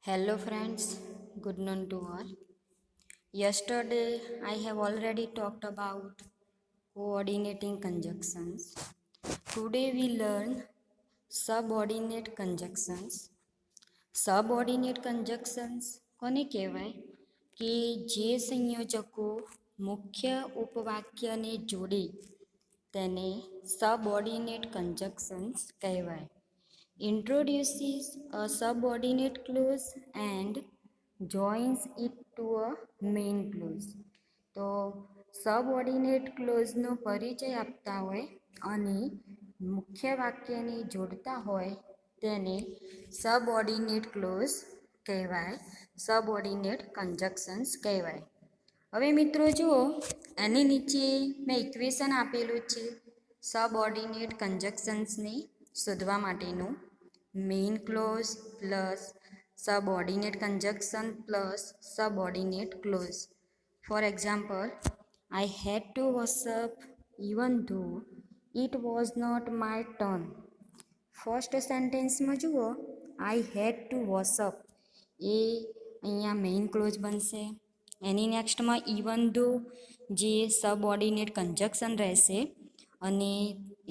Hello friends, good noon to all. Yesterday I have already talked about coordinating conjunctions. Today we learn subordinate conjunctions. Subordinate conjunctions કોને કહેવાય કે જે સંયોજકો મુખ્ય ઉપવાક્યને જોડે તેને subordinate conjunctions કહેવાય. Introduces a subordinate clause and joins it to a main clause. તો subordinate ક્લોઝનો પરિચય આપતા હોય અને મુખ્ય વાક્યને જોડતા હોય તેને સબઓર્ડિનેટ ક્લોઝ કહેવાય, સબઓર્ડિનેટ કન્જક્શન્સ કહેવાય. હવે મિત્રો જુઓ, એની નીચે મેં ઇક્વેશન આપેલું છે સબઓર્ડિનેટ કન્જક્શન્સને શોધવા માટેનું. Main clause plus subordinate conjunction plus subordinate clause. For example, I had to wash up even though it was not my turn. First સેન્ટેન્સમાં જુઓ, આઈ હેડ ટુ વોશઅપ એ અહીંયા મેઇન ક્લોઝ બનશે. એની નેક્સ્ટમાં ઇવન ધો જે સબઓર્ડિનેટ કન્જક્શન રહેશે અને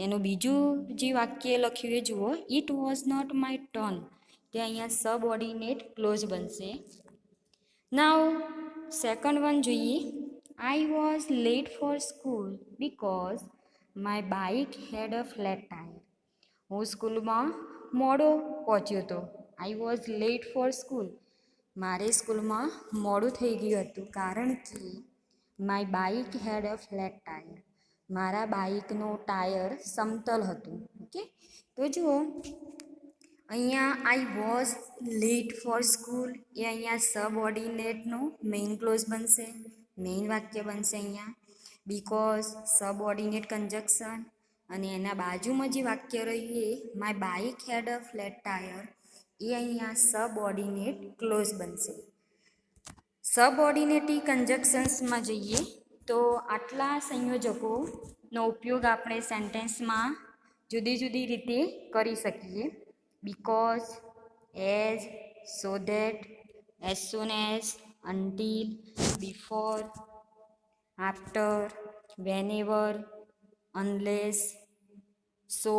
એનું બીજું જે વાક્ય લખ્યું એ જુઓ, it was not my turn, તે અહીંયા સબઓર્ડિનેટ ક્લોઝ બનશે. નાઉ સેકન્ડ વન જોઈએ, I was late for school because my bike had a flat tyre. હું સ્કૂલમાં મોડો પહોંચ્યો હતો. I was late for school, મારે સ્કૂલમાં મોડું થઈ ગયું હતું કારણ કે my bike had a flat tyre, મારા બાઇકનું ટાયર સમતલ હતું. ઓકે, તો જુઓ અહીંયા I was late for school એ અહીંયા સબઓર્ડિનેટનો મેઇન ક્લોઝ બનશે, મેઇન વાક્ય બનશે અહીંયા. બીકોઝ સબઓર્ડિનેટ કન્જક્શન અને એના બાજુમાં જે વાક્ય રહ્યું એ my bike had a flat tyre એ અહીંયા સબઓર્ડિનેટ ક્લોઝ બનશે. સબઓર્ડિનેટી કન્જક્શન્સમાં જઈએ તો આટલા સંયોજકોનો ઉપયોગ આપણે સેન્ટેન્સમાં જુદી જુદી રીતે કરી શકીએ. Because, as, so that, as soon as, until, before, after, whenever, unless, so,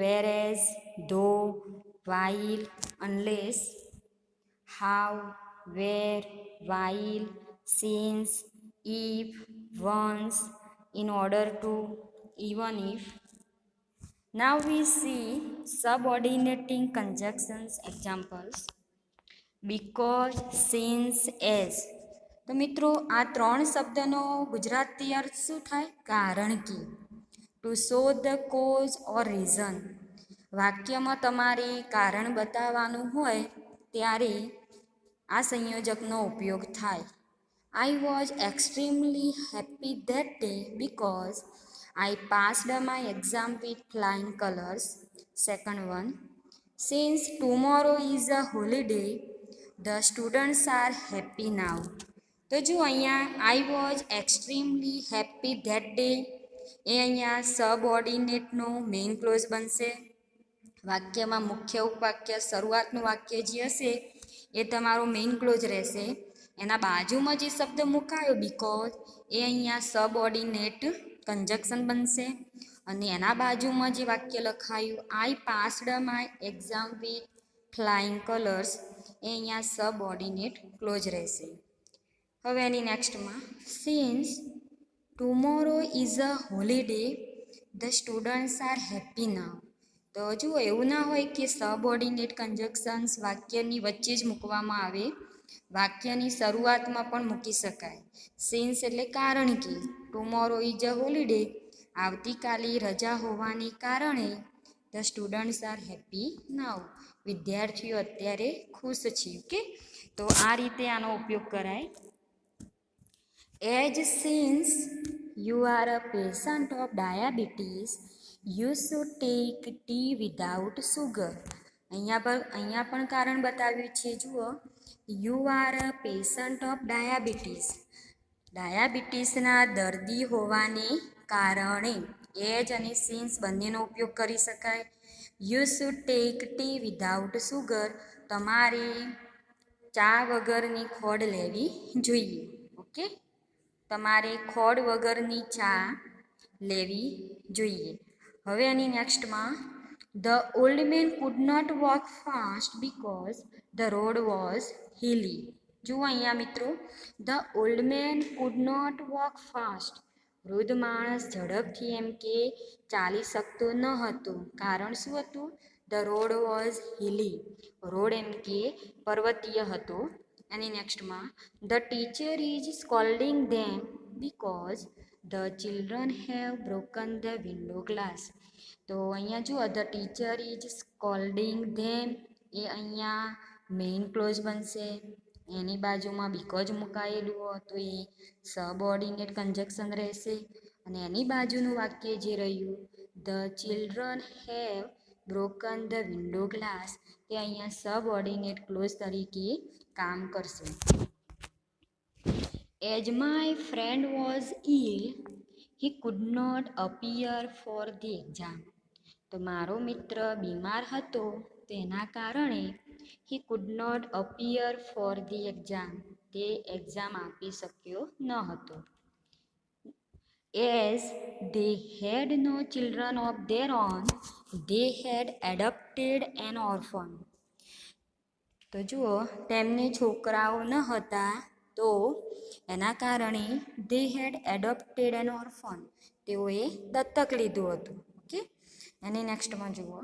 whereas, though, while, unless, how, where, while, since, if, once, in order to, even if. Now we see subordinating conjunctions examples. Because, since, as. તો મિત્રો આ ત્રણ શબ્દનો ગુજરાતી અર્થ શું થાય? કારણ કે. To show the cause or reason. વાક્યમાં તમારે કારણ બતાવવાનું હોય ત્યારે આ સંયોજકનો ઉપયોગ થાય. I was extremely happy that day because I passed my exam with flying colours. Second one, since tomorrow is a holiday the students are happy now. તો જો અહીંયા I was extremely happy that day એ અહીંયા સબઓર્ડિનેટનો main close બનશે. વાક્યમાં મુખ્ય ઉપવાક્ય શરૂઆતનું વાક્ય જે હશે એ તમારો મેઇન ક્લોઝ રહેશે. એના બાજુમાં જે શબ્દ મુકાયો બીકોઝ એ અહીંયા સબઓર્ડિનેટ કન્જક્શન બનશે અને એના બાજુમાં જે વાક્ય લખાયું I passed my exam with flying colours એ અહીંયા સબઓર્ડિનેટ ક્લોઝ રહેશે. હવે એની નેક્સ્ટમાં, since tomorrow is a holiday the students are happy now. તો જુઓ, એવું ના હોય કે સબઓર્ડિનેટ કન્જક્શન્સ વાક્યની વચ્ચે જ મૂકવામાં આવે, વાક્યની શરૂઆતમાં પણ મૂકી શકાય. સિન્સ એટલે કારણ કે, ટુમોરો ઇઝ અ હોલિડે આવતીકાલે રજા હોવાને કારણે, ધ સ્ટુડન્ટ્સ આર હેપી નાવ વિદ્યાર્થીઓ અત્યારે ખુશ છે. ઓકે, તો આ રીતે આનો ઉપયોગ કરાય. As since you are a patient of diabetes you should take tea without sugar. અહીંયા પણ કારણ બતાવ્યું છે. જુઓ, you are a patient of diabetes, ડાયાબિટીસના દર્દી હોવાને કારણે એજ અને સિન્સ બંનેનો ઉપયોગ કરી શકાય. You should take tea without sugar, તમારે ચા વગરની ખોડ લેવી જોઈએ. ઓકે, તમારે ખોડ વગરની ચા લેવી જોઈએ. હવે આની નેક્સ્ટમાં the old man could not walk fast because the road was hilly. જુઓ અહીંયા મિત્રો, the old man could not walk fast. વૃદ્ધ માણસ ઝડપથી એમ કે ચાલી શકતો ન હતો. કારણ શું હતું? The road was hilly. Road એમ કે પર્વતીય હતો. અને નેક્સ્ટમાં the teacher is scolding them because the children have broken the window glass. તો અહીંયા જુઓ, the teacher is scolding them, એ અહીંયા મેઇન ક્લોઝ બનશે. એની બાજુમાં બીકોઝ મુકાયેલું હોય તો એ સબઓર્ડિનેટ કન્જક્શન રહેશે. અને એની બાજુનું વાક્ય જે રહ્યું the children have broken the window glass, તે અહીંયા સબઓર્ડિનેટ ક્લોઝ તરીકે કામ કરશે. As my friend was ill he could not appear for the exam. તો મારો મિત્ર બીમાર હતો, તેના કારણે he could not appear for the exam, તે એક્ઝામ આપી શક્યો ન હતો. As they had no children of their own, they had adopted an orphan. તો જુઓ, તેમને છોકરાઓ ન હતા, તો એના કારણે they had adopted an orphan, તેઓએ દત્તક લીધું હતું. ઓકે, એની નેક્સ્ટમાં જુઓ,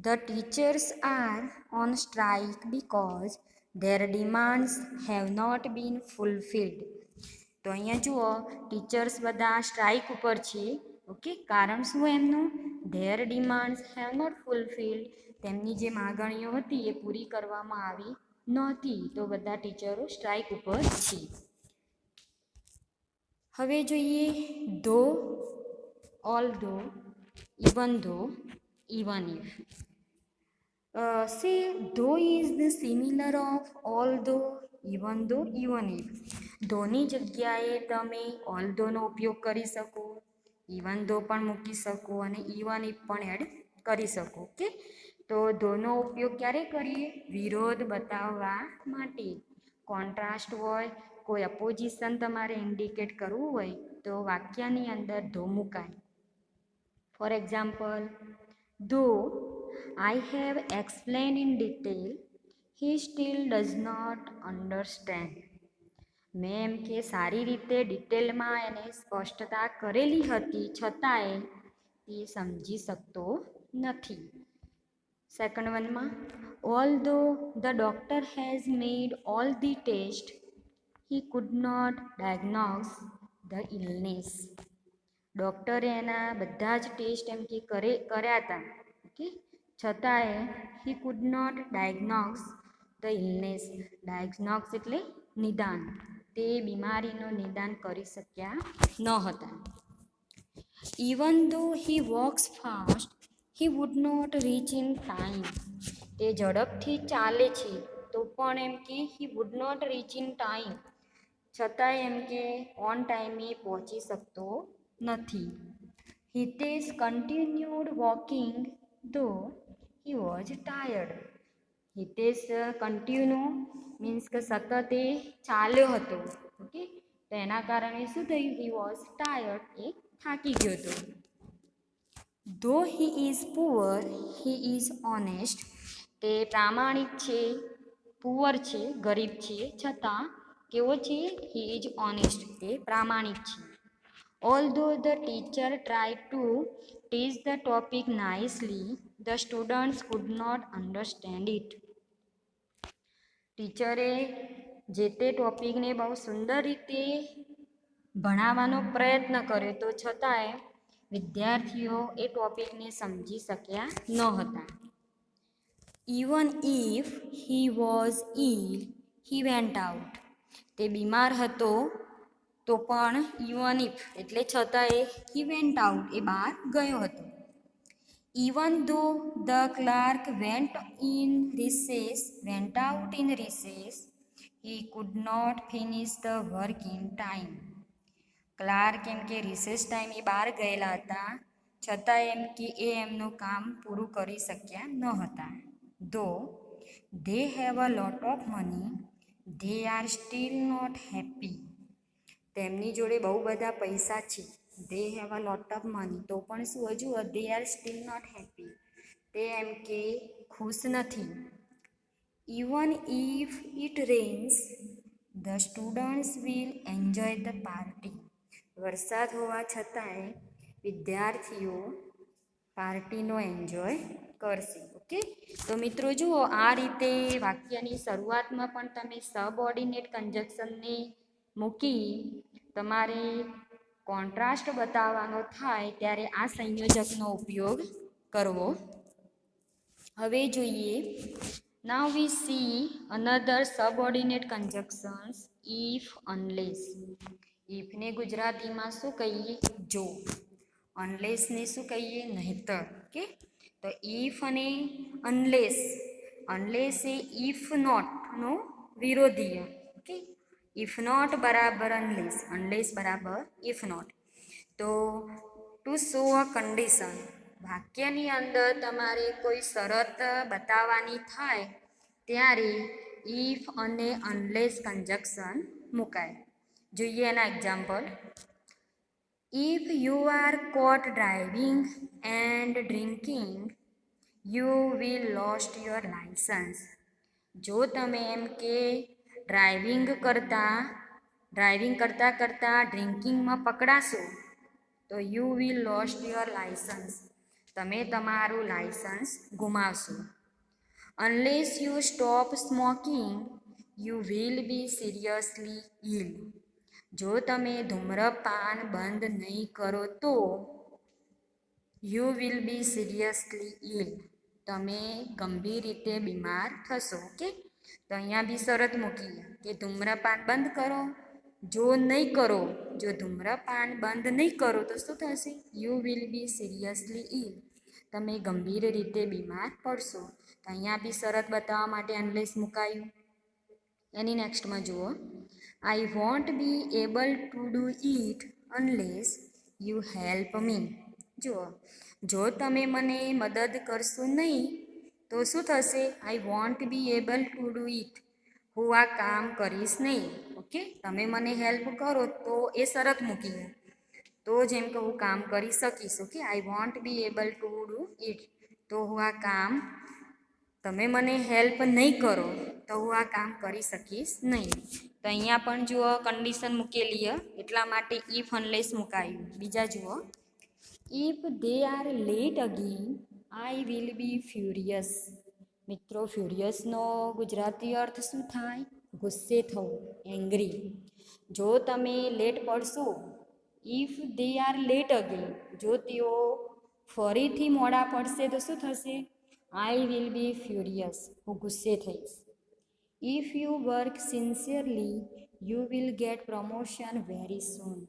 the teachers are on strike because their demands have not been fulfilled. તો અહીંયા જુઓ, ટીચર્સ બધા સ્ટ્રાઇક ઉપર છે. ઓકે, કારણ શું એમનું? ધેર ડિમાન્ડ્સ હેવ નોટ ફૂલફિલ્ડ, તેમની જે માગણીઓ હતી એ પૂરી કરવામાં આવી નહોતી, તો બધા ટીચરો સ્ટ્રાઇક ઉપર છે. હવે જોઈએ ધો, ઓલ ધો, ઇવન ધો, even if. Say though is the similar of although, even though, even if. Dhoni જગ્યાએ તમે although નો ઉપયોગ કરી શકો, even though પણ મૂકી શકો અને even if પણ એડ કરી શકો. ઓકે, તો ધોનો ઉપયોગ ક્યારે કરીએ? વિરોધ બતાવવા માટે. કોન્ટ્રાસ્ટ હોય, કોઈ અપોઝિશન તમારે ઇન્ડિકેટ કરવું હોય તો વાક્યની અંદર ધો મુકાય. For example, though I have explained in detail, he still does not understand. મેં એમ કે સારી રીતે ડિટેલમાં એને સ્પષ્ટતા કરેલી હતી, છતાંય એ સમજી શકતો નથી. સેકન્ડ વનમાં, although the doctor has made all the tests, he could not diagnose the illness. ડૉક્ટરે એના બધા જ ટેસ્ટ એમ કે કર્યા હતા. ઓકે, છતાંય he could not diagnose the illness. Diagnose એટલે નિદાન, તે બીમારીનું નિદાન કરી શક્યા ન હતા. Even though he walks fast he would not reach in time. તે ઝડપથી ચાલે છે તો પણ એમ કે he would not reach in time, છતાંય એમ કે ઓન ટાઈમે પહોંચી શકતો નથી. હિતેશ કન્ટિન્યુડ વોકિંગ ધો he was tired. Hitesh continue means કે સતત એ ચાલ્યો હતો. ઓકે, તો એના કારણે શું થયું? હી વોઝ ટાયર્ડ, એ થાકી ગયો હતો. ધો he is poor he is honest. તે પ્રામાણિક છે, પુઅર છે, ગરીબ છે, છતાં કેવો છે? હી ઇઝ ઓનેસ્ટ, તે પ્રામાણિક છે. Although the teacher tried to teach the topic nicely, the students could not understand it. ટીચરે જે તે ટોપિકને બહુ સુંદર રીતે ભણાવવાનો પ્રયત્ન કર્યો, તો છતાંય વિદ્યાર્થીઓ એ ટોપિકને સમજી શક્યા ન હતા. Even if he was ill, he went out. તે બીમાર હતો તો પણ ઇવન ઇફ એટલે છતાંય હી વેન્ટ આઉટ, એ બહાર ગયો હતો. Even though the clerk went out in recess, he could not finish the work in time. Clerk એમ કે રિસેસ ટાઈમ એ બહાર ગયેલા હતા, છતાંય એમ કે એ એમનું કામ પૂરું કરી શક્યા ન હતા. ધો they have a lot of money, they are still not happy. તેમની જોડે બહુ બધા પૈસા છે. They have a lot of money. તો પણ શું હજુ they are still not happy. તે એમ કે ખુશ નથી. Even if it rains the students will enjoy the party. વરસાદ હોવા છતાંય વિદ્યાર્થીઓ પાર્ટીનો એન્જોય કરશે. ઓકે, તો મિત્રો જુઓ, આ રીતે વાક્યની શરૂઆતમાં પણ તમે સબઓર્ડિનેટ કન્જક્શનને મૂકી તમારે કોન્ટ્રાસ્ટ બતાવવાનો થાય ત્યારે આ સંયોજકનો ઉપયોગ કરવો. હવે જોઈએ, now we see another subordinate conjunctions if unless. ઇફને ગુજરાતીમાં શું કહીએ? જો. અનલેસને શું કહીએ? નહીતર. ઓકે, તો ઇફ અને અનલેસ. અનલેસ એ ઇફ નોટનો વિરોધી. ઓકે, ઇફ નોટ બરાબર અનલેસ, અનલેસ બરાબર ઇફ નોટ. તો ટુ શો અ કન્ડિશન, વાક્યની અંદર તમારે કોઈ શરત બતાવવાની થાય ત્યારે ઇફ અને અનલેસ કન્જક્શન મુકાય. જોઈએ એના example. If you are caught driving and drinking you will lost your licence. જો તમે એમ કે ડ્રાઇવિંગ કરતાં ડ્રિંકિંગમાં પકડાશો તો you will lost your licence. તમે તમારું લાઇસન્સ ગુમાવશો. Unless you stop smoking you will be seriously ill. જો તમે ધૂમ્રપાન બંધ નહીં કરો તો you will be seriously ill. તમે ગંભીર રીતે બીમાર થશો. ઓકે, તો અહીંયા બી શરત મૂકીએ કે ધૂમ્રપાન બંધ કરો. જો ધૂમ્રપાન બંધ નહીં કરો તો શું થશે? You will be seriously ill. તમે ગંભીર રીતે બીમાર પડશો. તો અહીંયા બી શરત બતાવવા માટે અનલેસ મુકાયું. એની નેક્સ્ટમાં જુઓ, I want be able to do it unless you help me. જુઓ, જો તમે મને મદદ કરશો નહીં તો શું થશે? I want be able to do it. હું આ કામ કરીશ નહીં. ઓકે, તમે મને હેલ્પ કરો તો એ શરત મૂકીએ તો જેમ કે હું કામ કરી શકીશ. Okay, I want be able to do it. તો હું આ કામ, તમે મને હેલ્પ નહીં કરો તો હું આ કામ કરી શકીશ નહીં. તો અહીંયા પણ જુઓ કન્ડિશન મૂકેલી એટલા માટે ઇફ અનલેસ મુકાયું. બીજા જુઓ, if they are late again I will be furious. મિત્રો, ફ્યુરિયસનો ગુજરાતી અર્થ શું થાય? ગુસ્સે થવું, એંગ્રી. જો તમે લેટ પડશો, if they are late again, જો તેઓ ફરીથી મોડા પડશે તો શું થશે? આઈ વિલ બી ફ્યુરિયસ, હું ગુસ્સે થઈશ. If you work sincerely you will get promotion very soon.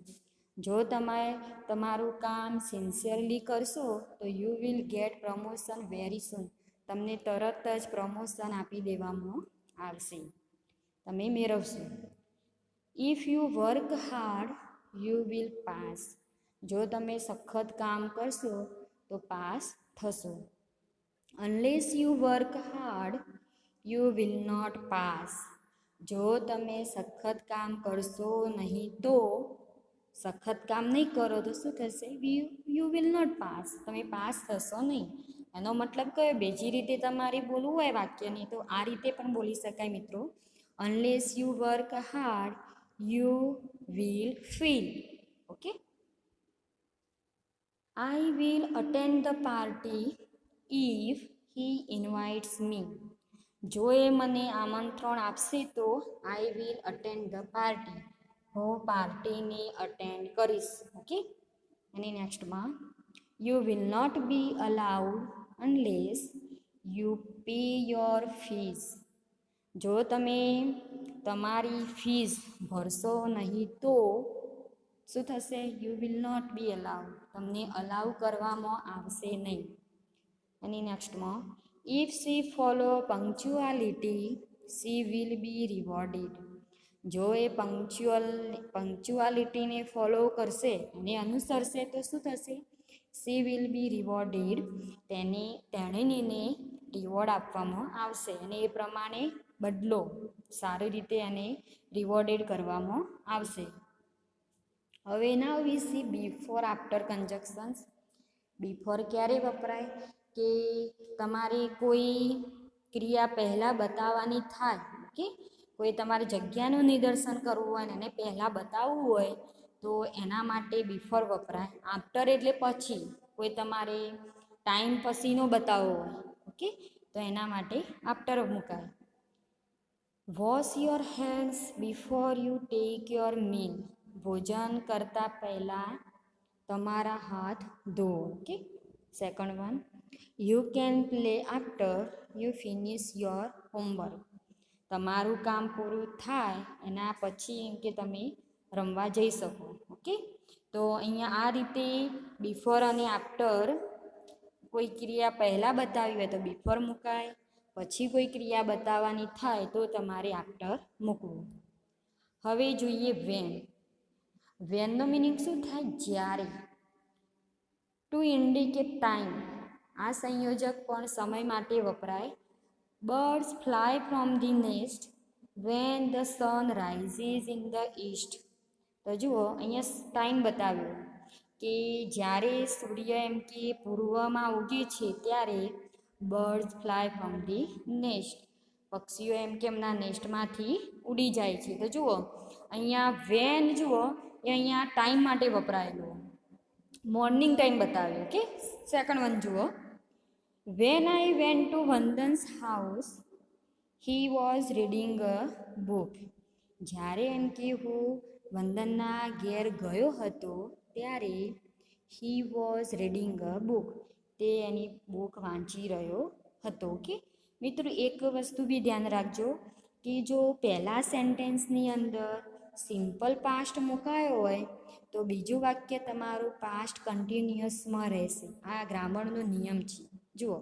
જો તમે તમારું કામ સિન્સિયરલી કરશો તો you will get promotion very soon. તમને તરત જ પ્રમોશન આપી દેવામાં આવશે, તમે મેળવશો. If you work hard you will pass. જો તમે સખત કામ કરશો તો પાસ થશો. Unless you work hard you will not pass. જો તમે સખત કામ કરશો નહીં તો, સખત કામ નહીં કરો તો શું થશે? You will not pass. તમે પાસ થશો નહીં. એનો મતલબ કયો? બીજી રીતે તમારે બોલવું હોય વાક્યની તો આ રીતે પણ બોલી શકાય મિત્રો. Unless you work hard you will fail. Okay, I will attend the party if he invites me. જો એ મને આમંત્રણ આપશે તો I will attend the party. હું પાર્ટીને અટેન્ડ કરીશ. ઓકે, અને નેક્સ્ટમાં, you will not be allowed unless you pay your fees. જો તમે તમારી ફીસ ભરશો નહીં તો શું થશે? You will not be allowed. તમને અલાઉ કરવામાં આવશે નહીં. અને નેક્સ્ટમાં, if she follow punctuality she will be rewarded. જો એ પંક્ચ્યુઆલિટીને ફોલો કરશે અને અનુસરશે તો શું થશે? She will be rewarded. તેણીને રિવોર્ડ આપવામાં આવશે અને એ પ્રમાણે બદલો, સારી રીતે એને રિવોર્ડેડ કરવામાં આવશે. હવે now we see before after conjunctions. Before ક્યારે વપરાય કે તમારે કોઈ ક્રિયા પહેલાં બતાવવાની થાય, ઓકે, કોઈ તમારે જગ્યાનું નિદર્શન કરવું હોય ને એને પહેલાં બતાવવું હોય તો એના માટે બિફોર વપરાય. આફ્ટર એટલે પછી, કોઈ તમારે ટાઈમ પછીનો બતાવવો હોય, ઓકે, તો એના માટે આફ્ટર મુકાય. Wash your hands before you take your meal. ભોજન કરતાં પહેલાં તમારા હાથ ધોવો, okay. Second one, you can play after you finish your homework. તમારું કામ પૂરું થાય એના પછી એમ કે તમે રમવા જઈ શકો, ઓકે. તો અહીંયા આ રીતે બિફોર અને આફ્ટર, કોઈ ક્રિયા પહેલાં બતાવી હોય તો બિફોર મુકાય, પછી કોઈ ક્રિયા બતાવવાની થાય તો તમારે આફ્ટર મૂકવું. હવે જોઈએ વેન. વેનનો મિનિંગ શું થાય? જ્યારે. To indicate time. આ સંયોજક પણ સમય માટે વપરાય. Birds fly from the nest when the sun rises in the east. તો જુઓ અહીંયા ટાઈમ બતાવ્યો કે જ્યારે સૂર્ય એમ કે પૂર્વમાં ઉગે છે ત્યારે birds fly from the nest. પક્ષીઓ એમ કે એમના નેસ્ટમાંથી ઉડી જાય છે. તો જુઓ અહીંયા વેન જુઓ એ અહીંયા ટાઈમ માટે વપરાયેલો, મોર્નિંગ ટાઈમ બતાવ્યો, કે. સેકન્ડ વન જુઓ, when I went to Vandan's house he was reading a book. જ્યારે એમ કે હું વંદનના ઘેર ગયો હતો ત્યારે he was reading a book, તે એની બુક વાંચી રહ્યો હતો, કે. મિત્રો એક વસ્તુ બી ધ્યાન રાખજો કે જો પહેલા સેન્ટેન્સની અંદર સિમ્પલ પાસ્ટ મુકાયો હોય તો બીજું વાક્ય તમારું પાસ્ટ કન્ટિન્યુઅસમાં રહેશે. આ ગ્રામરનો નિયમ છે. જુઓ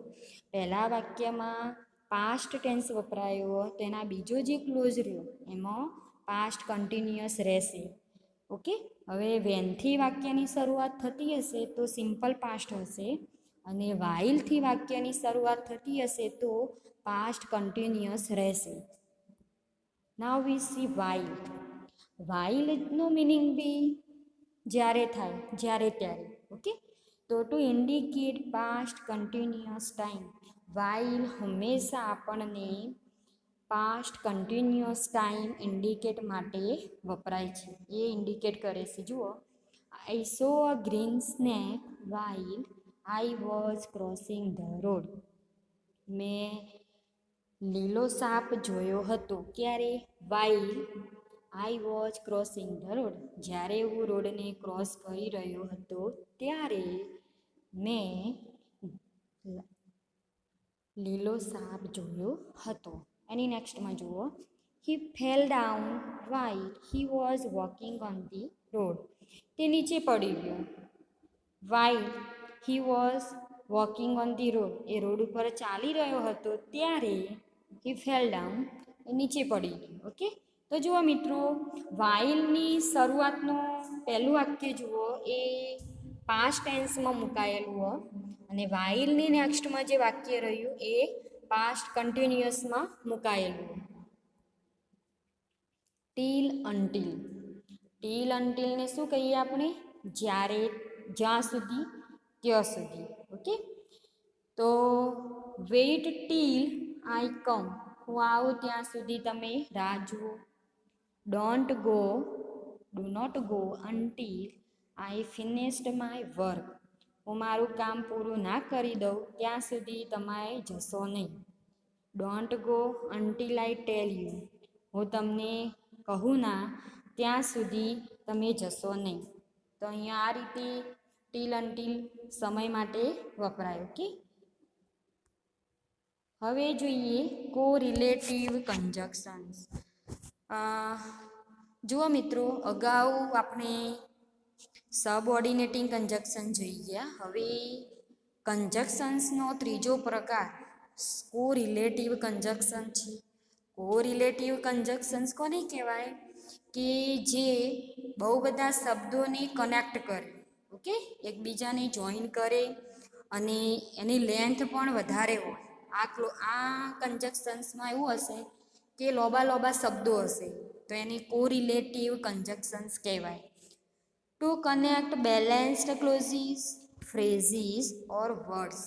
પહેલા વાક્યમાં પાસ્ટ ટેન્સ વપરાયો હોય તો એના બીજો જે ક્લોઝ રહ્યો એમાં પાસ્ટ કન્ટિન્યુઅસ રહેશે, ઓકે. હવે વેનથી વાક્યની શરૂઆત થતી હશે તો સિમ્પલ પાસ્ટ હશે, અને વાઇલથી વાક્યની શરૂઆત થતી હશે તો પાસ્ટ કન્ટિન્યુઅસ રહેશે. Now we see while. વાઇલનો મિનિંગ બી જ્યારે થાય, જ્યારે ત્યારે, ઓકે. તો to indicate past continuous time. While હંમેશા આપણને પાસ્ટ કન્ટિન્યુઅસ ટાઈમ ઇન્ડિકેટ માટે વપરાય છે, એ ઇન્ડિકેટ કરે છે. જુઓ, I saw a green snake while I was crossing the road. મેં લીલો સાપ જોયો હતો, ક્યારે? While I was crossing the road. જ્યારે હું રોડને ક્રોસ કરી રહ્યો હતો ત્યારે મેં લીલો સાપ જોયો હતો. એની નેક્સ્ટમાં જુઓ, he fell down while he was walking on the road. તે નીચે પડી ગયો while he was walking on the road. A road ઉપર ચાલી રહ્યો હતો ત્યારે હી ફેલ ડાઉન, એ નીચે પડી ગયો, ઓકે. તો જુઓ મિત્રો, વાઇલની શરૂઆતનું પહેલું વાક્ય જુઓ એ પાસ્ટ ટેન્સમાં મુકાયેલું હોય, અને વાઇલની નેક્સ્ટમાં જે વાક્ય રહ્યું એ પાસ્ટ કન્ટિન્યુઅસમાં મુકાયેલું. Till until. ટીલ અન્ટિલને શું કહીએ આપણે? જ્યારે, જ્યાં સુધી, ત્યાં સુધી, ઓકે. તો વેઇટ ટીલ આઈ કમ. હું આવું ત્યાં સુધી તમે રાહ જુઓ. Don't go, do not go until I finished my work. હું મારું કામ પૂરું ના કરી દઉં ત્યાં સુધી તમે જશો નહીં. Don't go until I tell you. હું તમને કહું ના ત્યાં સુધી તમે જશો નહીં. તો અહીંયા આ રીતે ટીલ અન્ટિલ સમય માટે વપરાય, ઓકે. હવે જોઈએ કોરિલેટિવ કન્જક્શન્સ. જુઓ મિત્રો, અગાઉ આપણે સબઓર્ડિનેટિંગ કન્જક્શન જોઈ ગયા. હવે કન્જક્શન્સનો ત્રીજો પ્રકાર કોરિલેટિવ કન્જક્શન છે. કોરિલેટિવ કન્જક્શન્સ કોને કહેવાય? કે જે બહુ બધા શબ્દોને કનેક્ટ કરે, ઓકે, એકબીજાને જોઈન કરે અને એની લેન્થ પણ વધારે હોય. આ કન્જક્શન્સમાં એવું હશે કે લોબા શબ્દો હશે તો એને કોરિલેટિવ કન્જક્શન્સ કહેવાય. To connect balanced clauses, phrases or words,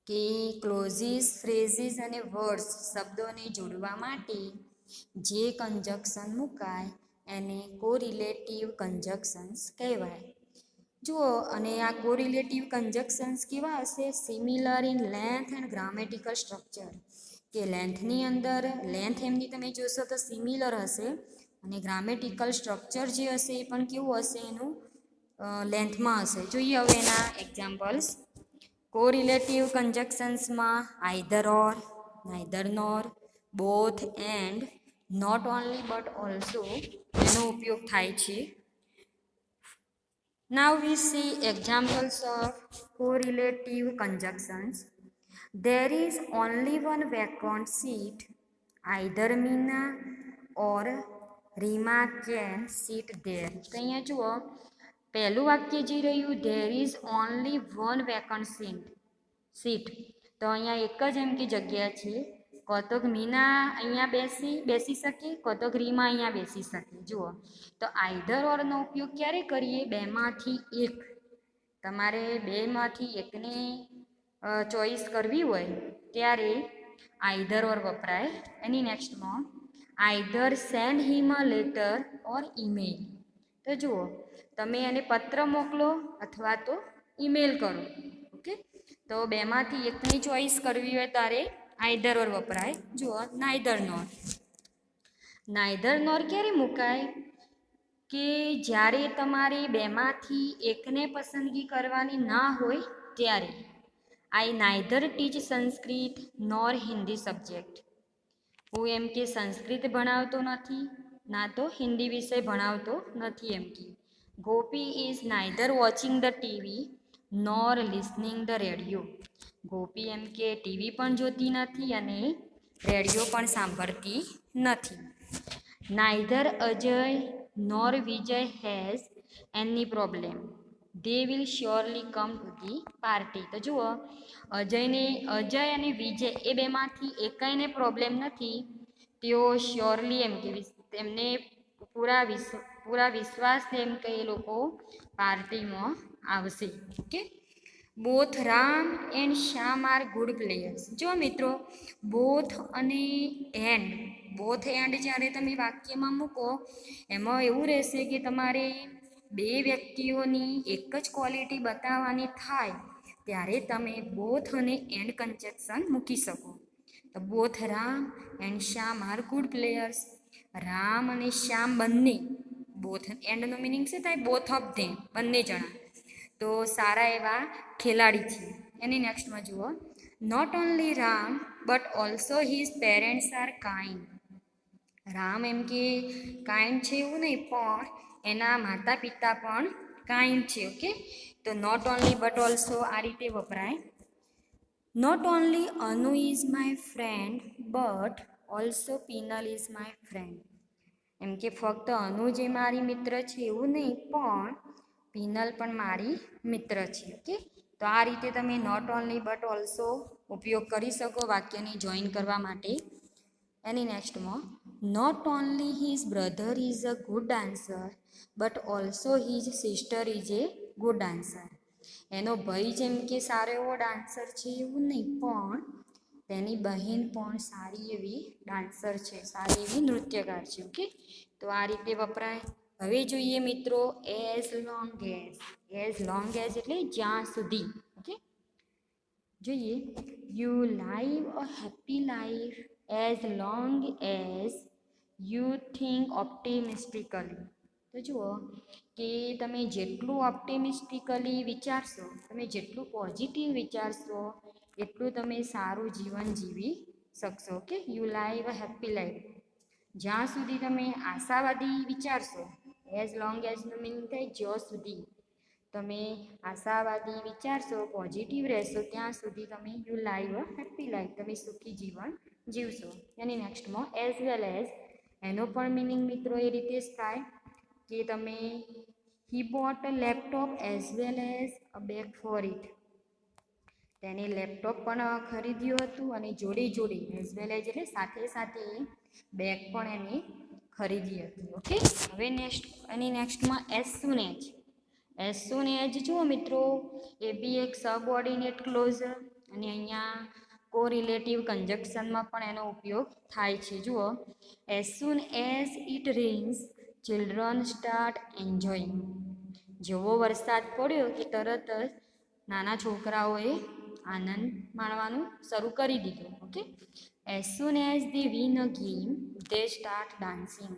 કે ક્લોઝિસ, ફ્રેઝિસ અને વર્ડ્સ શબ્દોને જોડવા માટે જે કન્જક્શન મુકાય એને કોરિલેટિવ કન્જક્શન્સ કહેવાય. જુઓ, અને આ કોરિલેટિવ કન્જક્શન્સ કેવા હશે? Similar in length and grammatical structure, કે લેન્થની અંદર લેન્થ એમની તમે જોશો તો સિમિલર હશે અને ગ્રામેટિકલ સ્ટ્રક્ચર જે હશે એ પણ કેવું હશે? એનું લેન્થમાં હશે. જોઈએ હવે એના એક્ઝામ્પલ્સ. કોરિલેટિવ કન્જક્શન્સમાં either or, neither nor, both and, not only but also એનો ઉપયોગ થાય છે. Now we see examples of correlative conjunctions. There is only one vacant seat. Either Meena or Rima can sit there. તો અહીંયા જુઓ, પહેલું વાક્ય જે રહ્યું, there is only one vacant seat. તો અહીંયા એક જ એમ કે જગ્યા છે. કતોક મીના અહીંયા બેસી શકે, કતોક રીમા અહીંયા બેસી શકે. જુઓ, તો આઈધર ઓરનો ઉપયોગ ક્યારે કરીએ? બેમાંથી એક. તમારે બેમાંથી એકને ચોઈસ કરવી હોય ત્યારે આઈધર ઓર વપરાય. એની નેક્સ્ટમાં either send him a letter or email. તો જુઓ, તમે એને પત્ર મોકલો અથવા તો ઈમેલ કરો. ઓકે, તો બેમાંથી એકની ચોઈસ કરવી હોય ત્યારે આઈધર ઓર વપરાય. જુઓ, નાઈધર નોર. નાઈધર નોર ક્યારે મુકાય? કે જ્યારે તમારે બેમાંથી એકને પસંદગી કરવાની ના હોય ત્યારે. આઈ નાઈધર ટીચ સંસ્કૃત નોર હિન્દી સબ્જેક્ટ. હું એમ કે સંસ્કૃત ભણાવતો નથી, ના તો હિન્દી વિષય ભણાવતો નથી એમ કે. Gopi is neither watching the TV nor listening the radio. Gopi એમ કે ટીવી પણ જોતી નથી અને રેડિયો પણ સાંભળતી નથી. Neither Ajay nor Vijay has any problem. They will surely come to the party. તો જુઓ, અજય અને વિજય એ બેમાંથી એકાઈને પ્રોબ્લેમ નથી. તેઓ શ્યોરલી એમ કે તેમને પૂરા વિશ્વાસ એમ કે એ લોકો પાર્ટીમાં આવશે. Okay, both Ram and Shyam are good players. જો મિત્રો, બોથ અને એન્ડ, બોથ એન્ડ જ્યારે તમે વાક્યમાં મૂકો એમાં એવું રહેશે કે તમારે બે વ્યક્તિઓની એક જ ક્વોલિટી બતાવવાની થાય ત્યારે તમે બોથ અને એન્ડ કન્જક્શન મૂકી શકો. તો both Ram and Shyam are good players. Ram અને શ્યામ બંને, બોથ એન્ડનો મિનિંગ શું થાય? બોથ ઓફ ધેમ, બંને જણા તો સારા એવા ખેલાડી છે. એની નેક્સ્ટમાં જુઓ, not only Ram but also his parents are kind. Ram એમ કે કાઇન્ડ છે એવું નહીં, પણ એના માતા પિતા પણ કાઇન્ડ છે. ઓકે, તો નોટ ઓનલી બટ ઓલ્સો આ રીતે વપરાય. Not only Anu is my friend but also Pinal is my friend. એમ કે ફક્ત અનુ જે મારી મિત્ર છે એવું નહીં, પણ પિનલ પણ મારી મિત્ર છે. ઓકે, તો આ રીતે તમે નોટ ઓનલી બટ ઓલ્સો ઉપયોગ કરી શકો વાક્યને જોઈન કરવા માટે. એની નેક્સ્ટમાં not only his brother is a good dancer but also his sister is a good dancer. એનો ભાઈ જેમ કે સારો એવો ડાન્સર છે એવું નહીં, પણ તેની બહેન પણ સારી એવી ડાન્સર છે, સારી એવી નૃત્યકાર છે. ઓકે, તો આ રીતે વપરાય. હવે જોઈએ મિત્રો, as long as. As long as એટલે જ્યાં સુધી. ઓકે, જોઈએ, you live a happy life as long as you think optimistically. તો જુઓ કે તમે જેટલું ઓપ્ટિમિસ્ટિકલી વિચારશો, તમે જેટલું પોઝિટિવ વિચારશો એટલું તમે સારું જીવન જીવી શકશો. Okay, you live a happy life, જ્યાં સુધી તમે આશાવાદી વિચારશો. એઝ લોંગ એઝનો મિનિંગ થાય જ્યાં સુધી તમે આશાવાદી વિચારશો, પોઝિટિવ રહેશો, ત્યાં સુધી તમે you live a happy life, તમે સુખી જીવન જીવશો. એની નેક્સ્ટમાં એઝ વેલ એઝ, એનો પણ મિનિંગ મિત્રો એ રીતે જ થાય કે તમે he bought a laptop as well as a bag four it. તેને લેપટોપ પણ ખરીદ્યું હતું અને જોડે જોડે એઝ વેલ એઝ એટલે સાથે સાથે બેગ પણ એને ખરીદી હતી. ઓકે, હવે નેક્સ્ટમાં એઝ સૂન એજ જુઓ મિત્રો, એ બી એક સબઓર્ડિનેટ ક્લોઝ અને અહીંયા કોરિલેટિવ કન્જક્શનમાં પણ એનો ઉપયોગ થાય છે. જુઓ, as soon as it rains children start enjoying. જેવો વરસાદ પડ્યો કે તરત જ નાના છોકરાઓએ આનંદ માણવાનું શરૂ કરી દીધું. Okay, as soon as the win a game they start dancing.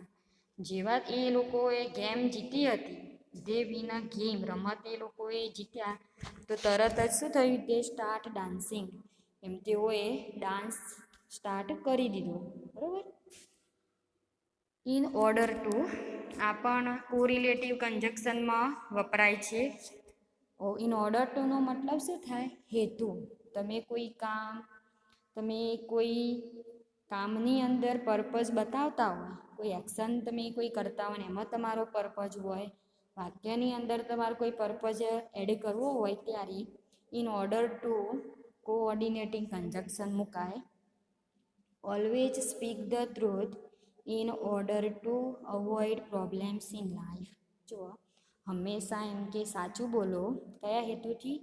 જેવા એ લોકોએ ગેમ જીતી હતી, દે વિન અ ગેમ, રમત એ લોકોએ જીત્યા તો તરત જ શું થયું, દે સ્ટાર્ટ ડાન્સિંગ, એમ તેઓએ ડાન્સ સ્ટાર્ટ કરી દીધો. બરાબર. ઇન ઓર્ડર ટુ, આ પણ કોરિલેટિવ કન્જક્શનમાં વપરાય છે. ઇન ઓર્ડર ટુનો મતલબ શું થાય, હેતુ. તમે કોઈ કામની અંદર પર્પઝ બતાવતા હોય, કોઈ એક્શન તમે કોઈ કરતા હોય ને એમાં તમારો પર્પઝ હોય, વાક્યની અંદર તમારો કોઈ પર્પઝ એડ કરવો હોય ત્યારે ઇન ઓર્ડર ટુ કોઓર્ડિનેટિંગ કન્જક્શન મુકાય. Always speak the truth in order two avoid problems in life. જુઓ, હંમેશા એમ કે સાચું બોલો, કયા હેતુથી,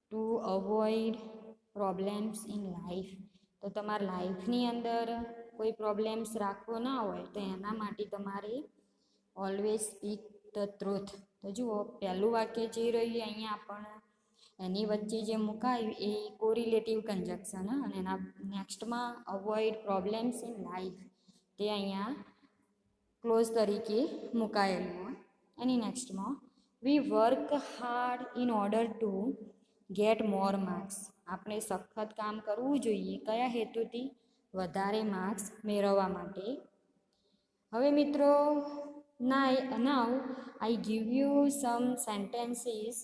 two avoid problems in life. તો તમારા લાઈફની અંદર કોઈ પ્રોબ્લેમ્સ રાખવો ના હોય તો એના માટે તમારે ઓલવેઝ સ્પીક ધ ટ્રુથ. તો જુઓ, પહેલું વાક્ય જે રહ્યું અહીંયા પણ એની વચ્ચે જે મુકાયું એ કોરિલેટિવ કન્જક્શન, અને એના નેક્સ્ટમાં અવોઇડ પ્રોબ્લેમ્સ ઇન લાઈફ તે અહીંયા ક્લોઝ તરીકે મુકાયેલું. એની નેક્સ્ટમાં we work hard in order to get more marks. આપણે સખત કામ કરવું જોઈએ, કયા હેતુથી, વધારે માર્ક્સ મેળવવા માટે. હવે મિત્રો, now I give you some sentences